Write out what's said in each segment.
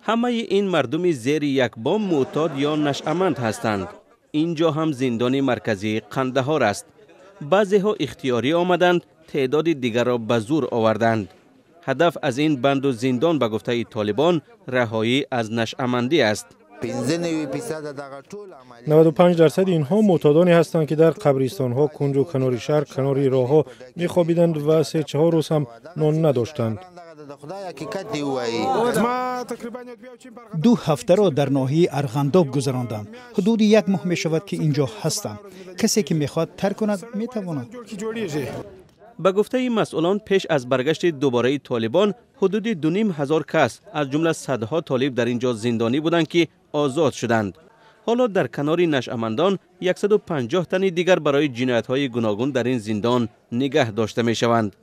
همه این مردم زیر یک بام معتاد یا نشأمند هستند. اینجا هم زندان مرکزی قندهار است. بعضی ها اختیاری آمدند، تعداد دیگر را به زور آوردند. هدف از این بند و زندان به گفته طالبان رهایی از نشأمندی است. 95% اینها معتادانی هستند که در قبرستان ها، کنج و کنار شهر، کنار راه ها می‌خوابیدند و 3-4 روز هم نان نداشتند. 2 هفته را در ناحیه ارغنداب گذراندم. حدود 1 ماه می شود که اینجا هستم. کسی که میخواد ترک کند میتواند. به گفته مسئولان پیش از برگشت دوباره طالبان حدود 2,500 کس از جمله صدها طالب در اینجا زندانی بودند که آزاد شدند. حالا در کنار نشأمندان 150 تن دیگر برای جنایت‌های گوناگون در این زندان نگه داشته می‌شوند.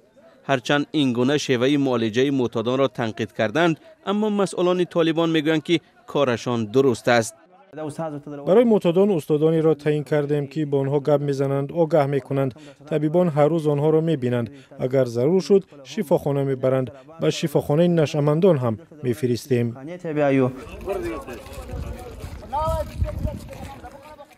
هرچند این گونه شیوه معالجه معتادان را تنقید کردند، اما مسئولان طالبان میگویند که کارشان درست است. برای معتادان استادانی را تعیین کردیم که با آنها گپ میزنند، آگاه میکنند. طبیبان هر روز آنها را میبینند. اگر ضرور شد شفاخانه میبرند. به شفاخانه نشأمندان هم میفرستیم.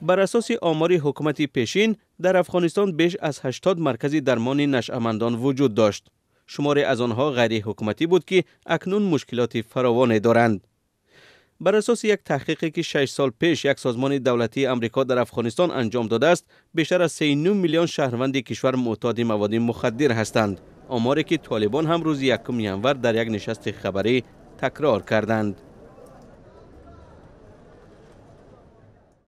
بر اساس آمار حکومت پیشین در افغانستان بیش از 80 مرکز درمان نشأمندان وجود داشت. شماری از آنها غیر حکومتی بود که اکنون مشکلات فراوانی دارند. بر اساس یک تحقیقی که 6 سال پیش یک سازمان دولتی امریکا در افغانستان انجام داده است، بیشتر از 3.9 میلیون شهروند کشور معتاد مواد مخدر هستند. آماری که طالبان هم روز 1 ینور در یک نشست خبری تکرار کردند.